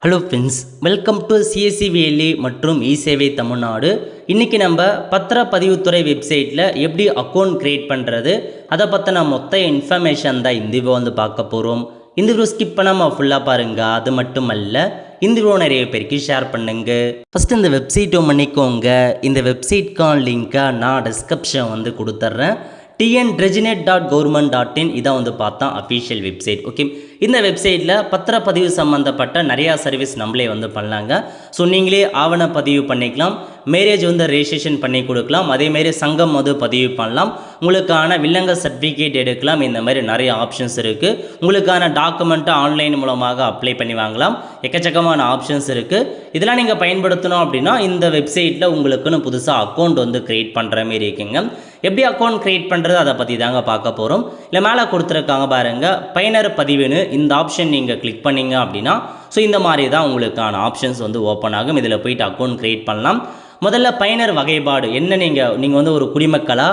Hello friends, welcome to சிஎஸ்சிவிஎல்இ மற்றும் இசேவை தமிழ்நாடு. இன்றைக்கி நம்ம பத்திரப்பதிவுத்துறை வெப்சைட்டில் எப்படி அக்கௌண்ட் க்ரியேட் பண்ணுறது, அதை பற்றின மொத்த இன்ஃபர்மேஷன் தான் இந்த வீடியோ பார்க்க போகிறோம். இந்த வீடியோ ஸ்கிப் பண்ணாமல் ஃபுல்லாக பாருங்கள். அது மட்டும் அல்ல, இந்த வீடியோ நிறைய பேருக்கு ஷேர் பண்ணுங்க. ஃபஸ்ட்டு இந்த வெப்சைட்டை பண்ணிக்கோங்க. இந்த வெப்சைட்கான லிங்க்கை நான் டிஸ்கிரிப்ஷன் கொடுத்துட்றேன். tnreginet.government.in இதான் பார்த்தா அஃபீஷியல் வெப்சைட். ஓகே, இந்த வெப்சைட்டில் பத்திரப்பதிவு சம்மந்தப்பட்ட நிறையா சர்வீஸ் நம்மளே பண்ணலாங்க. ஸோ நீங்களே ஆவணப்பதிவு பண்ணிக்கலாம், மேரேஜ் ரெஜிஸ்ட்ரேஷன் பண்ணி கொடுக்கலாம், அதேமாரி சங்கம் பதிவு பண்ணலாம், உங்களுக்கான வில்லங்க சர்டிஃபிகேட் எடுக்கலாம். இந்த மாதிரி நிறைய ஆப்ஷன்ஸ் இருக்குது. உங்களுக்கான டாக்குமெண்ட்டை ஆன்லைன் மூலமாக அப்ளை பண்ணி வாங்கலாம். எக்கச்சக்கமான ஆப்ஷன்ஸ் இருக்குது. இதெல்லாம் நீங்கள் பயன்படுத்தணும் அப்படின்னா இந்த வெப்சைட்டில் உங்களுக்குன்னு புதுசாக அக்கௌண்ட் க்ரியேட் பண்ணுற மாரி இருக்குங்க. எப்படி அக்கௌண்ட் க்ரியேட் பண்ணுறது அதை பற்றி தாங்க பார்க்க போகிறோம். இல்லை மேலே கொடுத்துருக்காங்க பாருங்கள், பயனர் பதிவுன்னு இந்த ஆப்ஷன் நீங்கள் கிளிக் பண்ணிங்க அப்படின்னா ஸோ இந்த மாதிரி தான் உங்களுக்கான ஆப்ஷன்ஸ் ஓப்பன் ஆகும். இதில் போய்ட்டு அக்கௌண்ட் க்ரியேட் பண்ணலாம். முதல்ல பயனர் வகைப்பாடு என்ன, நீங்கள் ஒரு குடிமக்களா,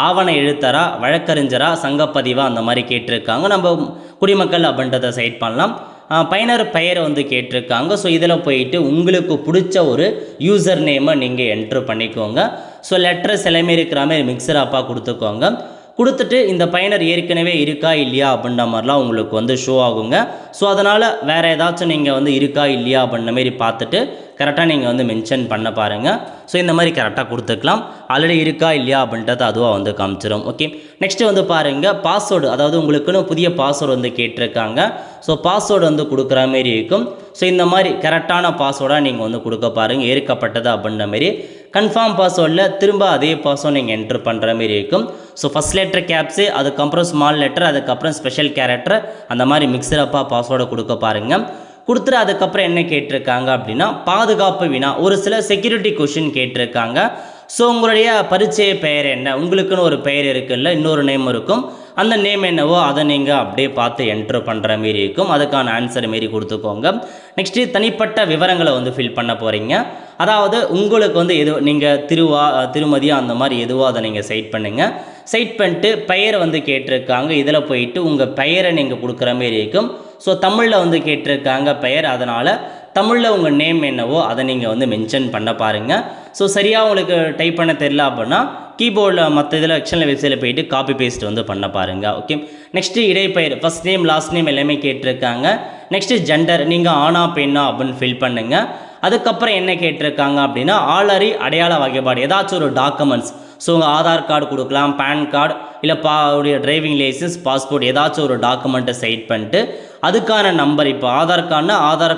ஆவண எழுத்தரா, வழக்கறிஞரா, சங்கப்பதிவா அந்த மாதிரி கேட்டிருக்காங்க. நம்ம குடிமக்கள் அப்படின்றத செலக்ட் பண்ணலாம். பயனர் பெயரை கேட்டிருக்காங்க. ஸோ இதில் போயிட்டு உங்களுக்கு பிடிச்ச ஒரு யூசர் நேமை நீங்கள் என்ட்ரு பண்ணிக்கோங்க. ஸோ லெட்டர்ஸ் எல்லாமே இருக்கிற மாதிரி மிக்சராப்பாக கொடுத்துக்கோங்க. கொடுத்துட்டு இந்த பயனர் ஏற்கனவே இருக்கா இல்லையா அப்படின்ற மாதிரிலாம் உங்களுக்கு ஷோ ஆகுங்க. ஸோ அதனால் வேறு ஏதாச்சும் நீங்கள் இருக்கா இல்லையா அப்படின்ற மாரி பார்த்துட்டு கரெக்டாக நீங்கள் மென்ஷன் பண்ண பாருங்கள். ஸோ இந்த மாதிரி கரெக்டாக கொடுத்துக்கலாம். ஆல்ரெடி இருக்கா இல்லையா அப்படின்றது அதுவாக காமிச்சிடும். ஓகே, நெக்ஸ்ட்டு பாருங்கள், பாஸ்வேர்டு, அதாவது உங்களுக்குன்னு புதிய பாஸ்வேர்டு கேட்டிருக்காங்க. ஸோ பாஸ்வேர்டு கொடுக்குற மாரி இருக்கும். ஸோ இந்த மாதிரி கரெக்டான பாஸ்வேர்டாக நீங்கள் கொடுக்க பாருங்கள். ஏற்கப்பட்டது அப்படின்ற மாரி கன்ஃபார்ம் பாஸ்வேர்டில் திரும்ப அதே பாஸ்வேர்டு நீங்கள் என்ட்ரு பண்ணுற மாரி இருக்கும். ஸோ ஃபஸ்ட் லெட்டர் கேப்ஸு, அதுக்கப்புறம் ஸ்மால் லெட்டர், அதுக்கப்புறம் ஸ்பெஷல் கேரக்டர், அந்த மாதிரி மிக்சரப்பாக பாஸ்வேர்டை கொடுக்க பாருங்கள். கொடுத்துட்டு அதுக்கப்புறம் என்ன கேட்டிருக்காங்க அப்படின்னா பாதுகாப்பு வினா, ஒரு சில செக்யூரிட்டி கொஷின் கேட்டிருக்காங்க. ஸோ உங்களுடைய பரிச்சய பெயர் என்ன, உங்களுக்குன்னு ஒரு பெயர் இருக்குல்ல, இன்னொரு நேம் இருக்கும், அந்த நேம் என்னவோ அதை நீங்கள் அப்படியே பார்த்து என்ட்ரு பண்ணுற மாரி இருக்கும். அதுக்கான ஆன்சர் மாரி கொடுத்துக்கோங்க. நெக்ஸ்ட்டு தனிப்பட்ட விவரங்களை ஃபில் பண்ண போகிறீங்க. அதாவது உங்களுக்கு எது, நீங்கள் திருமதியா அந்த மாதிரி எதுவோ அதை நீங்கள் செலக்ட் பண்ணுங்கள். செலக்ட் பண்ணிட்டு பெயர் கேட்டிருக்காங்க. இதில் போயிட்டு உங்கள் பெயரை நீங்கள் கொடுக்குற மாரி இருக்கும். ஸோ தமிழில் கேட்டிருக்காங்க பெயர், அதனால் தமிழில் உங்கள் நேம் என்னவோ அதை நீங்கள் மென்ஷன் பண்ண பாருங்கள். ஸோ சரியாக உங்களுக்கு டைப் பண்ண தெரியல அப்படின்னா கீபோர்டில் மற்ற இதில் எக்ஷனில் வெப்சைட்டில் போயிட்டு காப்பி பேஸ்ட் பண்ண பாருங்கள். ஓகே, நெக்ஸ்ட்டு இடைப்பெயர், ஃபஸ்ட் நேம் லாஸ்ட் நேம் எல்லாமே கேட்டிருக்காங்க. நெக்ஸ்ட்டு ஜெண்டர், நீங்கள் ஆனா பெண்ணா அப்படின்னு ஃபில் பண்ணுங்கள். அதுக்கப்புறம் என்ன கேட்டிருக்காங்க அப்படின்னா ஆளறி அடையாள வகைப்பாடு, ஏதாச்சும் ஒரு டாக்குமெண்ட்ஸ், ஸோ உங்கள் ஆதார் கார்டு கொடுக்கலாம், பேன் கார்டு, இல்லை டிரைவிங் லைசன்ஸ், பாஸ்போர்ட், ஏதாச்சும் ஒரு டாக்குமெண்ட்டை செலக்ட் பண்ணிட்டு அதுக்கான நம்பர், இப்போ ஆதார்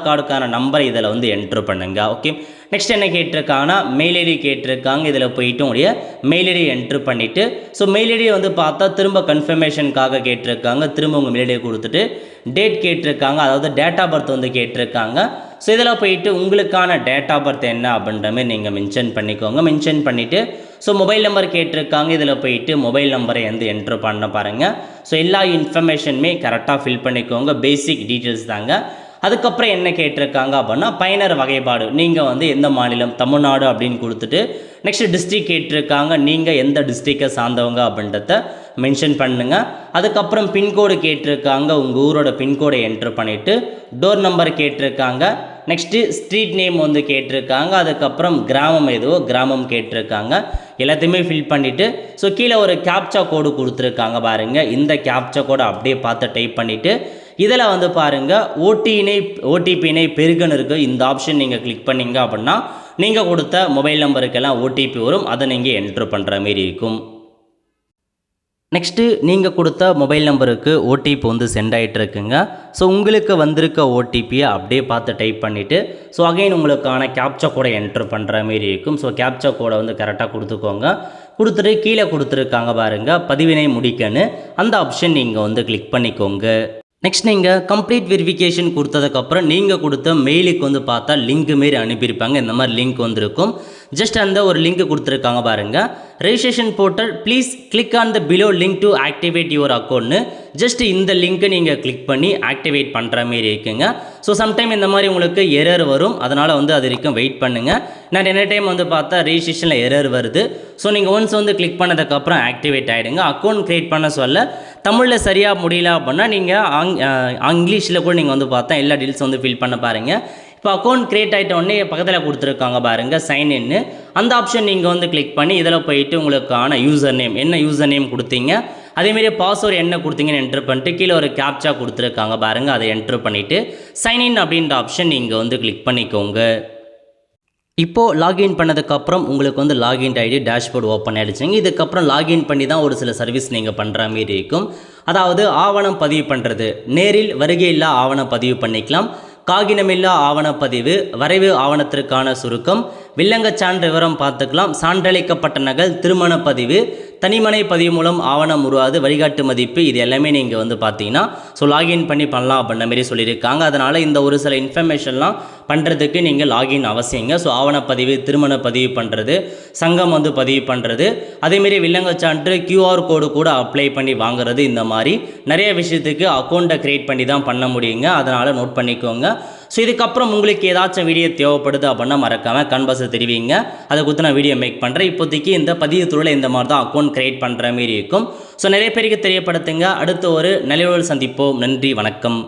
கார்டுக்கான நம்பரை இதில் என்ட்ரு பண்ணுங்க. ஓகே, நெக்ஸ்ட் என்ன கேட்டிருக்காங்கன்னா மெயில் ஐடி கேட்டிருக்காங்க. இதில் போயிட்டு உடைய மெயில் ஐடி என்ட்ரு பண்ணிவிட்டு ஸோ மெயில் ஐடி பார்த்தா திரும்ப கன்ஃபர்மேஷனுக்காக கேட்டிருக்காங்க. திரும்ப உங்கள் மெயில் ஐடியை கொடுத்துட்டு டேட் கேட்டிருக்காங்க, அதாவது டேட் ஆஃப் பர்த் கேட்டிருக்காங்க. ஸோ இதில் போயிட்டு உங்களுக்கான டேட் ஆஃப் பர்த் என்ன அப்படின்ற மாதிரி நீங்கள் மென்ஷன் பண்ணிக்கோங்க. மென்ஷன் பண்ணிவிட்டு ஸோ மொபைல் நம்பர் கேட்டிருக்காங்க. இதில் போயிட்டு மொபைல் நம்பரை என்ட்ரு பண்ண பாருங்கள். ஸோ எல்லா இன்ஃபர்மேஷனுமே கரெக்டாக ஃபில் பண்ணிக்கோங்க. பேசிக் டீட்டெயில்ஸ் தாங்க. அதுக்கப்புறம் என்ன கேட்டிருக்காங்க அப்படின்னா பயனர் வகைப்பாடு, நீங்கள் எந்த மாநிலம், தமிழ்நாடு அப்படின்னு கொடுத்துட்டு நெக்ஸ்ட் டிஸ்ட்ரிக் கேட்டிருக்காங்க. நீங்கள் எந்த டிஸ்ட்ரிக்டை சார்ந்தவங்க அப்படின்றத மென்ஷன் பண்ணுங்கள். அதுக்கப்புறம் பின்கோடு கேட்டிருக்காங்க. உங்கள் ஊரோட பின்கோடை என்ட்ரு பண்ணிவிட்டு டோர் நம்பர் கேட்டிருக்காங்க. நெக்ஸ்ட்டு ஸ்ட்ரீட் நேம் கேட்டிருக்காங்க. அதுக்கப்புறம் கிராமம் எதுவோ கிராமம் கேட்டிருக்காங்க. எல்லாத்தையுமே ஃபில் பண்ணிவிட்டு ஸோ கீழே ஒரு கேப்சா கோடு கொடுத்துருக்காங்க பாருங்கள். இந்த கேப்சா கோடை அப்படியே பார்த்து டைப் பண்ணிவிட்டு இதில் பாருங்கள் ஓடிபினை பெருகன்னு இருக்குது. இந்த ஆப்ஷன் நீங்கள் கிளிக் பண்ணிங்க அப்படின்னா நீங்கள் கொடுத்த மொபைல் நம்பருக்கெல்லாம் ஓடிபி வரும். அதை நீங்கள் என்ட்ரு பண்ணுற மாரி இருக்கும். நெக்ஸ்ட்டு நீங்கள் கொடுத்த மொபைல் நம்பருக்கு ஓடிபி சென்ட் ஆகிட்டுருக்குங்க. ஸோ உங்களுக்கு வந்திருக்க ஓடிபியை அப்படியே பார்த்து டைப் பண்ணிவிட்டு ஸோ அகைன் உங்களுக்கான கேப்சா கோடை என்ட்ரு பண்ணுற மாரி இருக்கும். ஸோ கேப்சா கோடை கரெக்டாக கொடுத்துக்கோங்க. கொடுத்துட்டு கீழே கொடுத்துருக்காங்க பாருங்கள் பதிவினை முடிக்கன்னு, அந்த ஆப்ஷன் நீங்கள் கிளிக் பண்ணிக்கோங்க. நெக்ஸ்ட் நீங்கள் கம்ப்ளீட் வெரிஃபிகேஷன் கொடுத்ததுக்கப்புறம் நீங்கள் கொடுத்த மெயிலுக்கு பார்த்தா லிங்க் மாரி அனுப்பியிருப்பாங்க. இந்த மாதிரி லிங்க் இருக்கும். ஜஸ்ட் அந்த ஒரு லிங்க் கொடுத்துருக்காங்க பாருங்கள், registration portal please click on the below link to activate your அக்கௌண்ட்னு. ஜஸ்ட் இந்த லிங்க்கை நீங்கள் கிளிக் பண்ணி ஆக்டிவேட் பண்ணுற மாரி இருக்குங்க. ஸோ சம்டைம் இந்த மாதிரி உங்களுக்கு எரர் வரும், அதனால் அது வரைக்கும் வெயிட் பண்ணுங்கள். நான் என்ன டைம் பார்த்தா ரெஜிஸ்ட்ரேஷனில் எரர் வருது. ஸோ நீங்கள் ஒன்ஸ் கிளிக் பண்ணதுக்கப்புறம் ஆக்டிவேட் ஆகிடுங்க. அக்கௌண்ட் க்ரியேட் பண்ண சொல்ல தமிழில் சரியாக முடியல அப்படின்னா நீங்கள் இங்கிலீஷில் கூட நீங்கள் பார்த்தா எல்லா டீல்ஸ் ஃபில் பண்ண பாருங்கள். இப்போ அக்கௌண்ட் கிரியேட் ஆகிட்ட உடனே பக்கத்தில் கொடுத்துருக்காங்க பாருங்கள் சைன் இன்னு, அந்த ஆப்ஷன் நீங்கள் வந்து கிளிக் பண்ணி இதில் போயிட்டு உங்களுக்கான யூசர் நேம் என்ன யூசர் நேம் கொடுத்தீங்க, அதேமாரி பாஸ்வேர்டு என்ன கொடுத்தீங்கன்னு என்ட்ரு பண்ணிட்டு கீழே ஒரு கேப்சா கொடுத்துருக்காங்க பாருங்கள், அதை என்ட்ரு பண்ணிவிட்டு சைன்இன் அப்படின்ற ஆப்ஷன் நீங்கள் வந்து கிளிக் பண்ணிக்கோங்க. இப்போது லாகின் பண்ணதுக்கப்புறம் உங்களுக்கு வந்து லாகின் ஐடி டேஷ்போர்டு ஓப்பன் ஆகிடுச்சிங்க. இதுக்கப்புறம் லாகின் பண்ணி தான் ஒரு சில சர்வீஸ் நீங்கள் பண்ணுற மாரி இருக்கும். அதாவது ஆவணம் பதிவு பண்ணுறது, நேரில் வருகையில்லா ஆவணம் பதிவு பண்ணிக்கலாம், காகிதமில்லா ஆவணப்பதிவு, வரைவு ஆவணத்திற்கான சுருக்கம், வில்லங்கச் சான்று விவரம் பார்த்துக்கலாம், சான்றளிக்கப்பட்ட நகல், திருமண பதிவு, தனிமனை பதிவு மூலம் ஆவணம் உருவாது, வழிகாட்டு மதிப்பு, இது எல்லாமே நீங்கள் வந்து பார்த்தீங்கன்னா லாகின் பண்ணி பண்ணலாம் அப்படின்ற மாரி சொல்லியிருக்காங்க. அதனால் இந்த ஒரு சில இன்ஃபர்மேஷன்லாம் பண்ணுறதுக்கு நீங்கள் லாகின் அவசியங்க. ஆவணப்பதிவு, திருமண பதிவு பண்ணுறது, சங்கம் வந்து பதிவு பண்ணுறது, அதேமாரி வில்லங்கச் சான்று, கியூஆர் கோடு கூட அப்ளை பண்ணி வாங்குறது, இந்த மாதிரி நிறைய விஷயத்துக்கு அக்கௌண்ட்டை க்ரியேட் பண்ணி தான் பண்ண முடியுங்க. அதனால் நோட் பண்ணிக்கோங்க. இதுக்கப்புறம் உங்களுக்கு ஏதாச்சும் வீடியோ தேவைப்படுது அப்படின்னா மறக்காமல் கன்பாஸை தெரிவிங்க, அதை கொடுத்து நான் வீடியோ மேக் பண்ணுறேன். இப்போதைக்கு இந்த பதிவு துறையில் இந்த மாதிரி தான் அக்கௌண்ட் கிரியேட் பண்ணுற மாரி இருக்கும். நிறைய பேருக்கு தெரியப்படுத்துங்க. அடுத்த ஒரு நிலையோடு சந்திப்போம். நன்றி, வணக்கம்.